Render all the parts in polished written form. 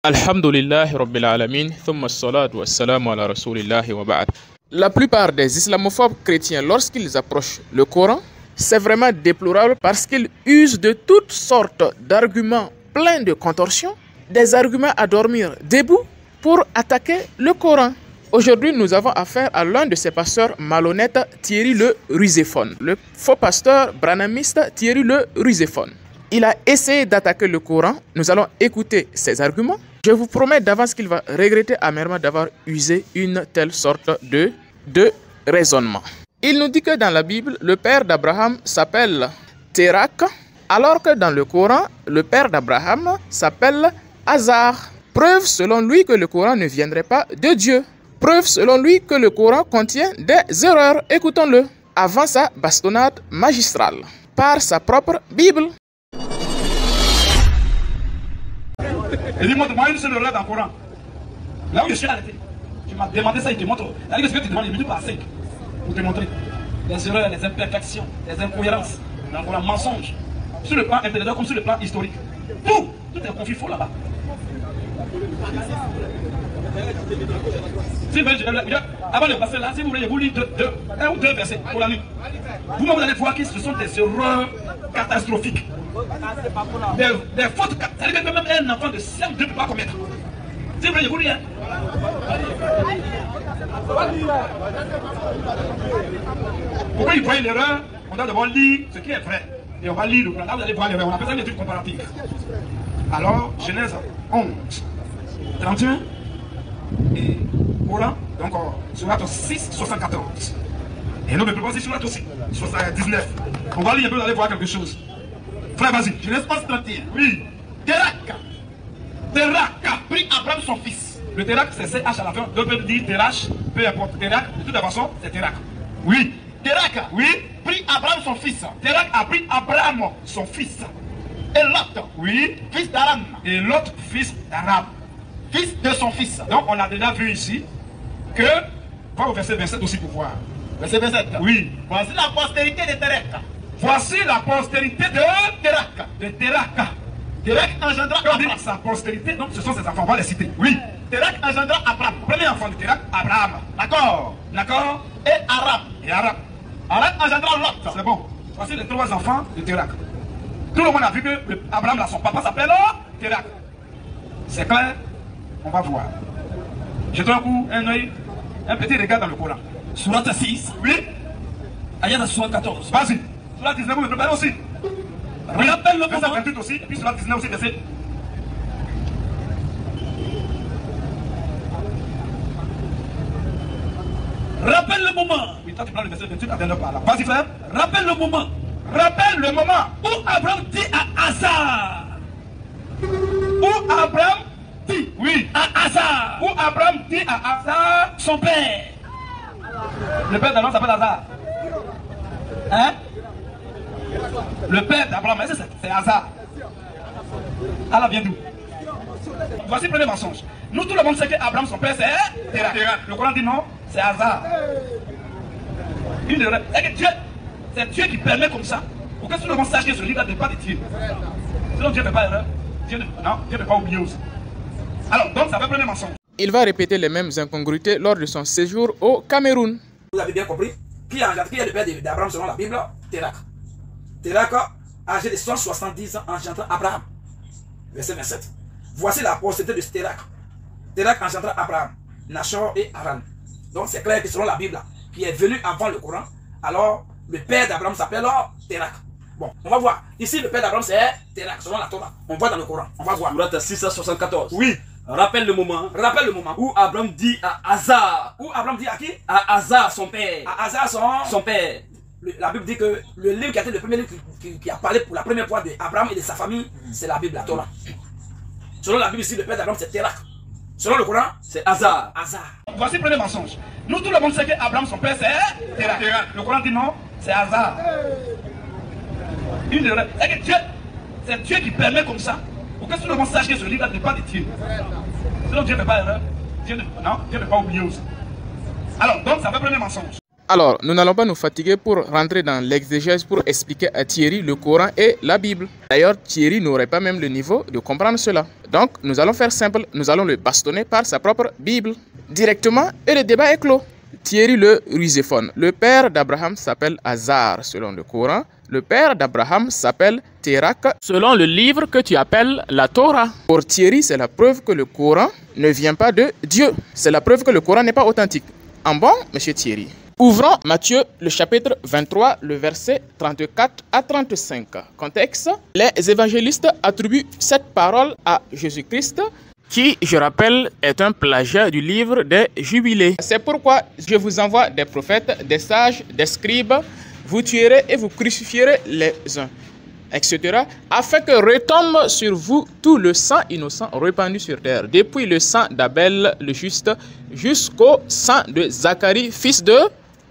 Alhamdulillah Rabbil Alamin, thumma salatu wassalamu ala rasulillahi wa ba'd. La plupart des islamophobes chrétiens, lorsqu'ils approchent le Coran, c'est vraiment déplorable parce qu'ils usent de toutes sortes d'arguments pleins de contorsions, des arguments à dormir debout pour attaquer le Coran. Aujourd'hui, nous avons affaire à l'un de ces pasteurs malhonnêtes, Thierry le Ruséphone, le faux pasteur branhamiste Thierry le Ruséphone. Il a essayé d'attaquer le Coran. Nous allons écouter ses arguments. Je vous promets d'avance qu'il va regretter amèrement d'avoir usé une telle sorte de raisonnement. Il nous dit que dans la Bible, le père d'Abraham s'appelle Térak, alors que dans le Coran, le père d'Abraham s'appelle Hazar. Preuve selon lui que le Coran ne viendrait pas de Dieu. Preuve selon lui que le Coran contient des erreurs. Écoutons-le avant sa bastonnade magistrale par sa propre Bible. Et dis-moi, moi, une seule erreur dans le Coran. Là où je suis arrêté, tu m'as demandé ça, il te montre. C'est-à-dire que ce que tu demandes, il me dit par 5 pour te montrer les erreurs, les imperfections, les incohérences dans le Coran, mensonges, sur le plan intellectuel comme sur le plan historique. Tout est confus faux là-bas. Si vous voulez, avant de passer là, si vous voulez, vous lisez un ou deux versets pour la nuit. Vous-même, vous allez voir que ce sont des erreurs catastrophiques. Des fautes, c'est-à-dire que même un enfant de 5 ne peut pas commettre. Si vous voulez, vous lisez. Pourquoi il voit l'erreur? On doit d'abord lire ce qui est vrai. Et on va lire le plan. Là, vous allez voir l'erreur. On appelle ça une étude comparative. Alors, Genèse 11, 31 et Coran, donc Sourate 6, 74. Et nous, mais plus aussi Sourate aussi, 19. On va lire un peu, vous allez voir quelque chose. Frère, vas-y, Genèse 11, 31. Oui. Térak prit Abraham son fils. Le Térak, c'est CH à la fin. Deux peuvent dire Térak, peu importe. Térak, de toute façon, c'est Térak. Oui. Térak, oui, prit Abraham son fils. Térak a pris Abraham son fils. Et Lot, oui, fils d'Aram. Et l'autre fils d'Aram, fils de son fils. Donc on a déjà vu ici que, va au verset 27 aussi pour voir. Verset 27. Oui. Voici la postérité de Térak. Voici la postérité de Térak. De Térak. Térak engendra Abraham. Sa postérité, donc ce sont ses enfants, on va les citer. Oui. Térak engendra Abraham. Premier enfant de Térak, Abraham. D'accord. D'accord. Et Aram. Et Aram. Aram engendra Lot. C'est bon. Voici les trois enfants de Térak. Tout le monde a vu que Abraham, là, son papa s'appelle Térak. C'est clair? On va voir. Jetons un coup, un œil, un petit regard dans le Coran. Sourate 6. Oui. Ayat 74. Vas-y. Sourate 19, vous me préparez aussi. Oui. Rappelle le verset 28 aussi, et puis Sourate 19 aussi, verset. Rappelle le moment. Oui, toi tu prends le verset 28, attends-le par là. Vas-y, frère. Rappelle le moment. Rappelle le moment où Abraham dit à Hazar. Où Abraham dit, oui, à Hazar. Où Abraham dit à Hazar, son père. Le père d'Abraham s'appelle Hazar. Hein? Le père d'Abraham, c'est Hazar. Allah vient d'où? Voici le premier mensonge. Nous, tout le monde sait qu'Abraham, son père, c'est Térak. Le Coran dit non, c'est Hazar. Une erreur. C'est Dieu qui permet comme ça, pour que tout le monde sache que ce livre n'est pas de Dieu. Sinon Dieu ne fait pas erreur. Dieu ne fait pas oublier aussi. Alors, donc ça va prendre un mensonge. Il va répéter les mêmes incongruités lors de son séjour au Cameroun. Vous avez bien compris. Qui est le père d'Abraham selon la Bible? Térak. Térak, âgé de 170 ans, engendra Abraham. Verset 27. Voici la postérité de Térak. Térak engendra Abraham, Nachor et Haran. Donc c'est clair que selon la Bible, qui est venu avant le Coran, alors le père d'Abraham s'appelle Térak. Bon, on va voir. Ici, le père d'Abraham, c'est Térak, selon la Torah. On voit dans le Coran. On va voir. Sourate 6 à 74. Oui. Rappelle le moment. Rappelle le moment. Où Abraham dit à Hazar. Où Abraham dit à qui? À Hazar, son père. À Hazar, son père. La Bible dit que le livre qui a été le premier livre qui a parlé pour la première fois d'Abraham et de sa famille, c'est la Bible, la Torah. Selon la Bible ici, le père d'Abraham, c'est Térak. Selon le Coran, c'est Hazar. Hazar. Voici le premier mensonge. Nous, tout le monde sait qu'Abraham, son père, c'est Térak. Le Coran dit non, c'est Hazar. Une erreur. C'est Dieu qui permet comme ça, pour que tout le monde sache que ce livre n'est pas de Dieu. Sinon Dieu ne fait pas erreur. Dieu ne fait pas oublier aussi. Alors, donc ça va prendre un mensonge. Alors, nous n'allons pas nous fatiguer pour rentrer dans l'exégèse pour expliquer à Thierry le Coran et la Bible. D'ailleurs, Thierry n'aurait pas même le niveau de comprendre cela. Donc, nous allons faire simple, nous allons le bastonner par sa propre Bible directement et le débat est clos. Thierry le ruséphone. Le père d'Abraham s'appelle Azar selon le Coran. Le père d'Abraham s'appelle Térak selon le livre que tu appelles la Torah. Pour Thierry, c'est la preuve que le Coran ne vient pas de Dieu. C'est la preuve que le Coran n'est pas authentique. En bon, monsieur Thierry. Ouvrons Matthieu, le chapitre 23, le verset 34 à 35. Contexte, les évangélistes attribuent cette parole à Jésus-Christ, qui, je rappelle, est un plagiat du livre des Jubilés. C'est pourquoi je vous envoie des prophètes, des sages, des scribes. Vous tuerez et vous crucifierez les uns, etc. afin que retombe sur vous tout le sang innocent répandu sur terre, depuis le sang d'Abel le juste jusqu'au sang de Zacharie, fils de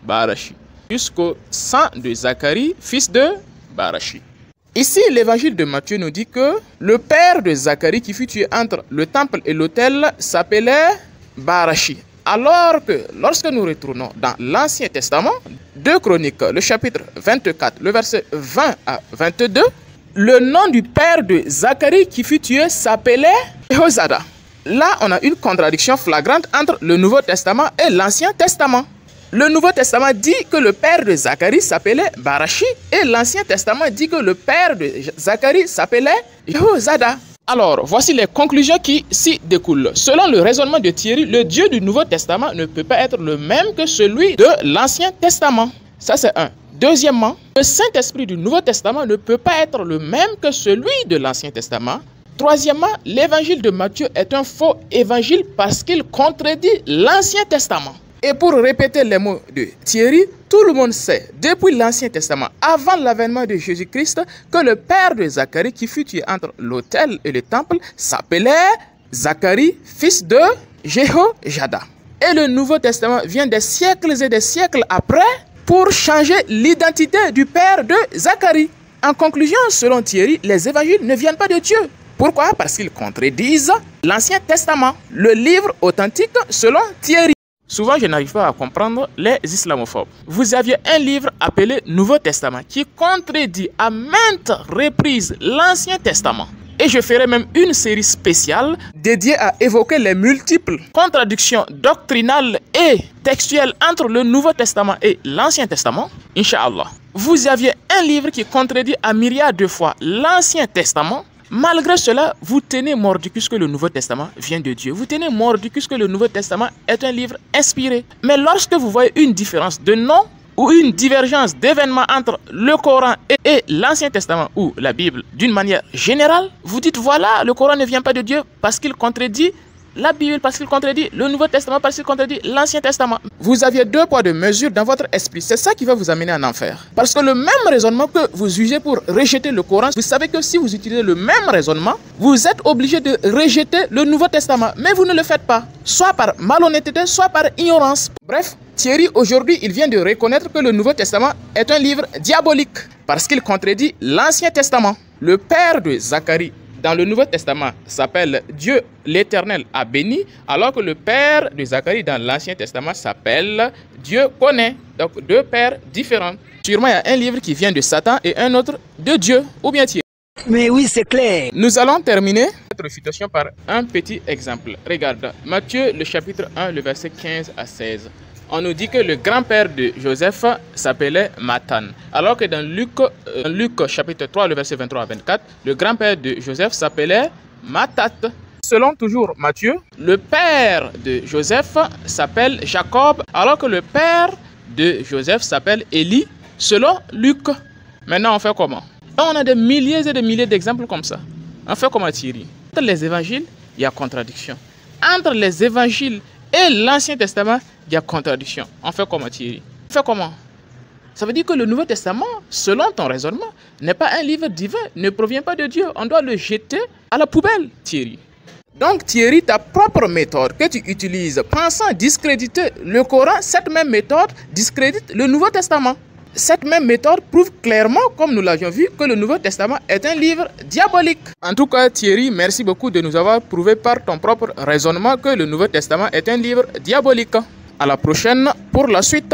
Barachi. Jusqu'au sang de Zacharie, fils de Barachi. Ici, l'évangile de Matthieu nous dit que le père de Zacharie qui fut tué entre le temple et l'autel s'appelait Barachi. Alors que lorsque nous retournons dans l'Ancien Testament, 2 Chroniques, le chapitre 24, le verset 20 à 22, le nom du père de Zacharie qui fut tué s'appelait Jehozada. Là, on a une contradiction flagrante entre le Nouveau Testament et l'Ancien Testament. Le Nouveau Testament dit que le père de Zacharie s'appelait Barachi et l'Ancien Testament dit que le père de Zacharie s'appelait Jehozada. Alors, voici les conclusions qui s'y découlent. Selon le raisonnement de Thierry, le Dieu du Nouveau Testament ne peut pas être le même que celui de l'Ancien Testament. Ça, c'est un. Deuxièmement, le Saint-Esprit du Nouveau Testament ne peut pas être le même que celui de l'Ancien Testament. Troisièmement, l'évangile de Matthieu est un faux évangile parce qu'il contredit l'Ancien Testament. Et pour répéter les mots de Thierry, tout le monde sait, depuis l'Ancien Testament, avant l'avènement de Jésus-Christ, que le père de Zacharie qui fut tué entre l'autel et le temple s'appelait Zacharie, fils de Jehojada. Et le Nouveau Testament vient des siècles et des siècles après pour changer l'identité du père de Zacharie. En conclusion, selon Thierry, les évangiles ne viennent pas de Dieu. Pourquoi? Parce qu'ils contredisent l'Ancien Testament, le livre authentique selon Thierry. Souvent, je n'arrive pas à comprendre les islamophobes. Vous aviez un livre appelé Nouveau Testament qui contredit à maintes reprises l'Ancien Testament. Et je ferai même une série spéciale dédiée à évoquer les multiples contradictions doctrinales et textuelles entre le Nouveau Testament et l'Ancien Testament. Inch'Allah. Vous aviez un livre qui contredit à myriades de fois l'Ancien Testament. Malgré cela, vous tenez mordicus que le Nouveau Testament vient de Dieu. Vous tenez mordicus que le Nouveau Testament est un livre inspiré. Mais lorsque vous voyez une différence de nom ou une divergence d'événements entre le Coran et l'Ancien Testament ou la Bible d'une manière générale, vous dites voilà, le Coran ne vient pas de Dieu parce qu'il contredit la Bible, parce qu'il contredit le Nouveau Testament, parce qu'il contredit l'Ancien Testament. Vous aviez deux poids de mesure dans votre esprit. C'est ça qui va vous amener en enfer. Parce que le même raisonnement que vous usez pour rejeter le Coran, vous savez que si vous utilisez le même raisonnement, vous êtes obligé de rejeter le Nouveau Testament. Mais vous ne le faites pas. Soit par malhonnêteté, soit par ignorance. Bref, Thierry, aujourd'hui, il vient de reconnaître que le Nouveau Testament est un livre diabolique. Parce qu'il contredit l'Ancien Testament. Le père de Zacharie dans le Nouveau Testament s'appelle Dieu l'Éternel a béni, alors que le père de Zacharie dans l'Ancien Testament s'appelle Dieu connaît. Donc deux pères différents. Sûrement il y a un livre qui vient de Satan et un autre de Dieu, ou bien Thierry. Mais oui, c'est clair. Nous allons terminer cette réfutation par un petit exemple. Regarde, Matthieu le chapitre 1, le verset 15 à 16. On nous dit que le grand-père de Joseph s'appelait Mathan. Alors que dans Luc chapitre 3, le verset 23 à 24, le grand-père de Joseph s'appelait Matat. Selon toujours Matthieu, le père de Joseph s'appelle Jacob, alors que le père de Joseph s'appelle Élie, selon Luc. Maintenant, on fait comment? On a des milliers et des milliers d'exemples comme ça. On fait comment, Thierry? Entre les évangiles, il y a contradiction. Entre les évangiles et l'Ancien Testament, il y a contradiction. On fait comment, Thierry? On fait comment? Ça veut dire que le Nouveau Testament, selon ton raisonnement, n'est pas un livre divin, ne provient pas de Dieu. On doit le jeter à la poubelle, Thierry. Donc, Thierry, ta propre méthode que tu utilises, pensant discréditer le Coran, cette même méthode discrédite le Nouveau Testament. Cette même méthode prouve clairement, comme nous l'avions vu, que le Nouveau Testament est un livre diabolique. En tout cas, Thierry, merci beaucoup de nous avoir prouvé par ton propre raisonnement que le Nouveau Testament est un livre diabolique. À la prochaine pour la suite.